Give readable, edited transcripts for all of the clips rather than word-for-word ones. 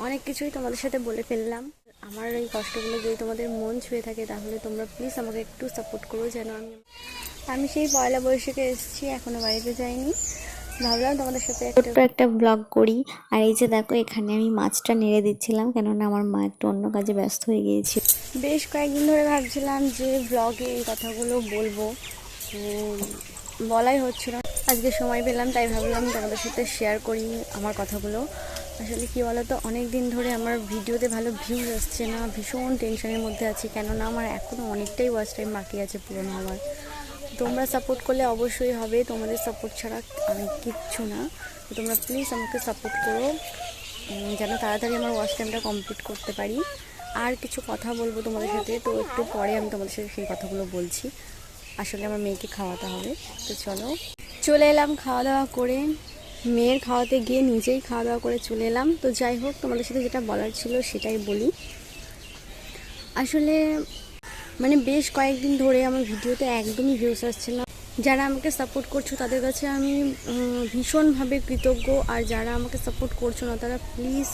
অনেক কিছুই তোমাদের সাথে বলে ফেললাম। আমার এই কষ্টগুলো যদি তোমাদের মন ছুঁয়ে থাকে তাহলে তোমরা প্লিজ আমাকে একটু সাপোর্ট করো, যেন আমি সেই পয়লা বৈশাখে এসেছি, এখনও বাড়িতে যাইনি। ভাবলাম তোমাদের সাথে ছোট্ট একটা ব্লগ করি। আর এই যে দেখো, এখানে আমি মাছটা নেড়ে দিচ্ছিলাম, কেননা আমার মা একটু অন্য কাজে ব্যস্ত হয়ে গিয়েছিল। বেশ কয়েকদিন ধরে ভাবছিলাম যে ব্লগে এই কথাগুলো বলবো, বলাই হচ্ছিল না। আজকে সময় পেলাম তাই ভাবলাম তোমাদের সাথে শেয়ার করি আমার কথাগুলো। আসলে কী বলো তো, অনেক দিন ধরে আমার ভিডিওতে ভালো ভিউজ আসছে না, ভীষণ টেনশনের মধ্যে আছি, কেননা আমার এখনও অনেকটাই ওয়াচ টাইম বাকি আছে পূরণ হওয়ার। তোমরা সাপোর্ট করলে অবশ্যই হবে, তোমাদের সাপোর্ট ছাড়া আমি কিচ্ছু না। তো তোমরা প্লিজ আমাকে সাপোর্ট করো, যেন তাড়াতাড়ি আমার ওয়াচ টাইমটা কমপ্লিট করতে পারি। আর কিছু কথা বলবো তোমাদের সাথে, তো একটু পরে আমি তোমাদের সাথে সেই কথাগুলো বলছি। আসলে আমার মেয়েকে খাওয়াতে হবে, তো চলে এলাম খাওয়া দাওয়া করে। মেয়ের খাওয়াতে গিয়ে নিজেই খাওয়া দাওয়া করে চলে এলাম। তো যাই হোক, তোমাদের সাথে যেটা বলার ছিল সেটাই বলি। আসলে বেশ কয়েকদিন ধরে আমার ভিডিওতে একদমই ভিউস আসছে না। যারা আমাকে সাপোর্ট করছো তাদের কাছে আমি ভীষণভাবে কৃতজ্ঞ। আর যারা আমাকে সাপোর্ট করছো না, তারা প্লিজ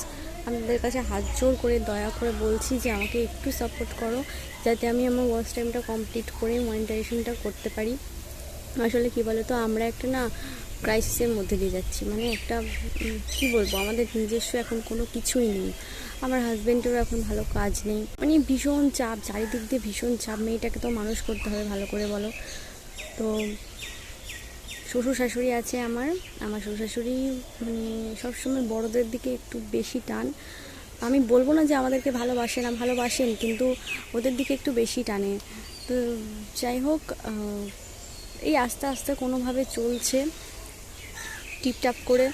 আপনাদের কাছে হাত জোর করে দয়া করে বলছি যে আমাকে একটু সাপোর্ট করো, যাতে আমি আমার ওয়াচ টাইমটা কমপ্লিট করে মনিটাইজেশনটা করতে পারি। আসলে কী বলো তো, আমরা একটা ক্রাইসিসের মধ্যে দিয়ে যাচ্ছি। একটা কী বলবো, আমাদের নিজস্ব এখন কোনো কিছুই নেই। আমার হাজব্যান্ডেরও এখন ভালো কাজ নেই, ভীষণ চাপ, চারিদিক দিয়ে ভীষণ চাপ। মেয়েটাকে তো মানুষ করতে হবে ভালো করে, বলো। তো শ্বশুর শাশুড়ি আছে আমার শ্বশুর শাশুড়ি সবসময় বড়দের দিকে একটু বেশি টান। আমি বলবো না যে আমাদেরকে ভালোবাসে না, ভালোবাসেন, কিন্তু ওদের দিকে একটু বেশি টানে। তো যাই হোক, এই আস্তে আস্তে কোনোভাবে চলছে টিপটাপ করে।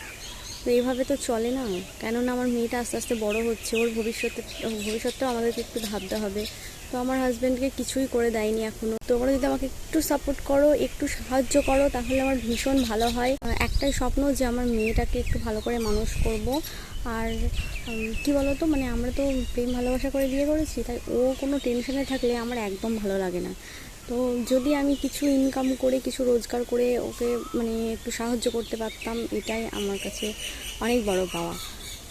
তো এইভাবে তো চলে না, কেননা আমার মেয়েটা আস্তে আস্তে বড় হচ্ছে, ওর ভবিষ্যৎটাও আমাদেরকে একটু ভাবতে হবে। তো আমার হাজব্যান্ডকে কিছুই করে দেয়নি এখনও। তোমরা যদি আমাকে একটু সাপোর্ট করো, একটু সাহায্য করো, তাহলে আমার ভীষণ ভালো হয়। একটাই স্বপ্ন যে আমার মেয়েটাকে একটু ভালো করে মানুষ করব। আর কি বলো তো, আমরা তো প্রেম ভালোবাসা করে বিয়ে করেছি, তাই ও কোনো টেনশনে থাকলে আমার একদম ভালো লাগে না। তো যদি আমি কিছু ইনকাম করে, কিছু রোজগার করে ওকে একটু সাহায্য করতে পারতাম, এটাই আমার কাছে অনেক বড় পাওয়া।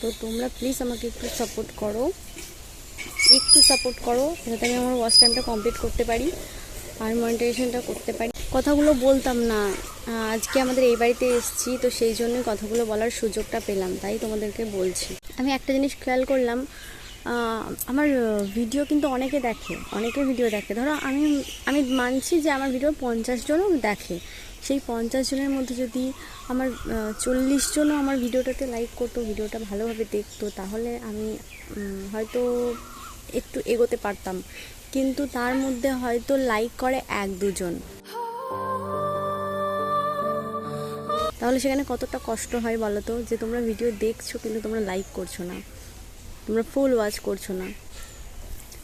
তো তোমরা প্লিজ আমাকে একটু সাপোর্ট করো, যাতে আমি আমার ওয়াচ টাইমটা কমপ্লিট করতে পারি আর মনিটাইজেশনটা করতে পারি। কথাগুলো বলতাম না, আজকে আমাদের এই বাড়িতে এসেছি, তো সেই জন্যই কথাগুলো বলার সুযোগটা পেলাম, তাই তোমাদেরকে বলছি। আমি একটা জিনিস খেয়াল করলাম, আমার ভিডিও কিন্তু অনেকে ভিডিও দেখে। ধরো আমি মানছি যে আমার ভিডিও 50 জনও দেখে। সেই 50 জনের মধ্যে যদি আমার 40 জনও আমার ভিডিওটাতে লাইক করতো, ভিডিওটা ভালোভাবে দেখতো, তাহলে আমি হয়তো একটু এগোতে পারতাম। কিন্তু তার মধ্যে হয়তো লাইক করে 1-2 জন, তাহলে সেখানে কতটা কষ্ট হয় বলো তো, যে তোমরা ভিডিও দেখছো কিন্তু তোমরা লাইক করছো না, তোমরা ফুল ওয়াচ করছো না।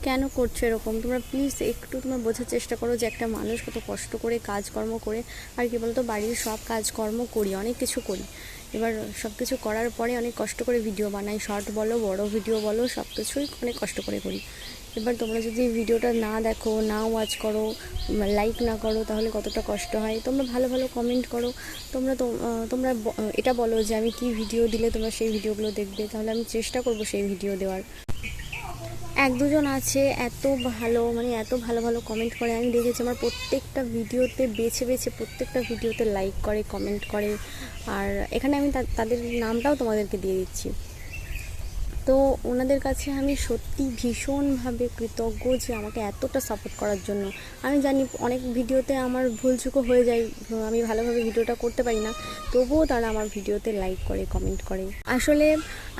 কেন করছো এরকম? তোমরা প্লিজ একটু বোঝার চেষ্টা করো যে একটা মানুষ কত কষ্ট করে কাজকর্ম করে। আর কি বলতো, বাড়ির সব কাজকর্ম করি, অনেক কিছু করি, এবার সব কিছু করার পরে অনেক কষ্ট করে ভিডিও বানাই, শর্ট বলো বড় ভিডিও বলো, সব কিছুই অনেক কষ্ট করে করি। এবার তোমরা যদি ভিডিওটা না দেখো, না ওয়াচ করো, লাইক না করো, তাহলে কতটা কষ্ট হয়। তোমরা ভালো ভালো কমেন্ট করো, তোমরা এটা বলো যে আমি কি ভিডিও দিলে তোমরা সেই ভিডিওগুলো দেখবে, তাহলে আমি চেষ্টা করব সেই ভিডিও দেওয়ার। 1-2 জন আছে এত ভালো, এত ভালো ভালো কমেন্ট করে, আমি দেখেছি আমার প্রত্যেকটা ভিডিওতে বেছে বেছে প্রত্যেকটা ভিডিওতে লাইক করে, কমেন্ট করে। আর এখানে আমি তাদের নামটাও তোমাদেরকে দিয়ে দিচ্ছি। তো ওনাদের কাছে আমি সত্যি ভীষণভাবে কৃতজ্ঞ যে আমাকে এতটা সাপোর্ট করার জন্য। আমি জানি অনেক ভিডিওতে আমার ভুলচুকও হয়ে যায়, আমি ভালোভাবে ভিডিওটা করতে পারি না, তবুও তারা আমার ভিডিওতে লাইক করে, কমেন্ট করে। আসলে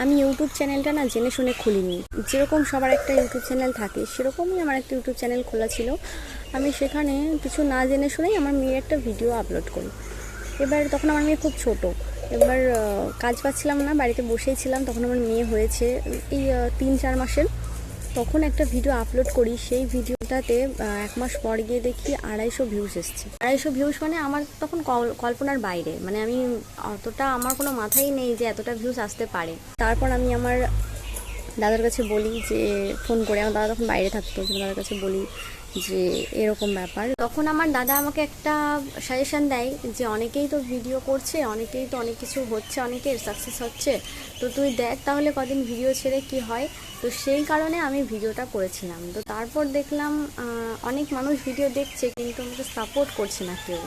আমি ইউটিউব চ্যানেলটা জেনে শুনে খুলিনি। যেরকম সবার একটা ইউটিউব চ্যানেল থাকে, সেরকমই আমার একটা ইউটিউব চ্যানেল খোলা ছিল। আমি সেখানে কিছু না জেনে শুনেই আমার মেয়ের একটা ভিডিও আপলোড করি। এবার তখন আমার মেয়ে খুব ছোট, এবার কাজ পাচ্ছিলাম না, বাড়িতে বসেই ছিলাম। তখন আমার মেয়ে হয়েছে এই 3-4 মাসের। তখন একটা ভিডিও আপলোড করি, সেই ভিডিওটাতে 1 মাস পর গিয়ে দেখি 250 ভিউজ এসছে। 250 ভিউজ আমার তখন কল্পনার বাইরে, আমি অতটা, আমার কোনো মাথায় নেই যে এতটা ভিউজ আসতে পারে। তারপর আমি আমার দাদার কাছে বলি যে ফোন করে, আমার দাদা তখন বাইরে থাকতো, দাদার কাছে বলি যে এরকম ব্যাপার। তখন আমার দাদা আমাকে একটা সাজেশান দেয় যে অনেকেই তো ভিডিও করছে, অনেকেই তো অনেক কিছু হচ্ছে, অনেকের সাকসেস হচ্ছে, তো তুই দেখ তাহলে কদিন ভিডিও ছেড়ে কি হয়। তো সেই কারণে আমি ভিডিওটা করেছিলাম। তো তারপর দেখলাম অনেক মানুষ ভিডিও দেখছে কিন্তু আমাকে সাপোর্ট করছে না কেউ।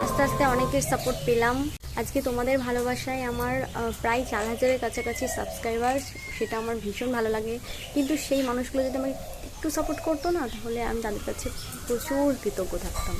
আস্তে আস্তে অনেকের সাপোর্ট পেলাম। আজকে তোমাদের ভালোবাসায় আমার প্রায় 4,000-এর কাছাকাছি সাবস্ক্রাইবার, সেটা আমার ভীষণ ভালো লাগে। কিন্তু সেই মানুষগুলো যদি আমাকে একটু সাপোর্ট করতো না, তাহলে আমি তাদের কাছে প্রচুর কৃতজ্ঞ থাকতাম।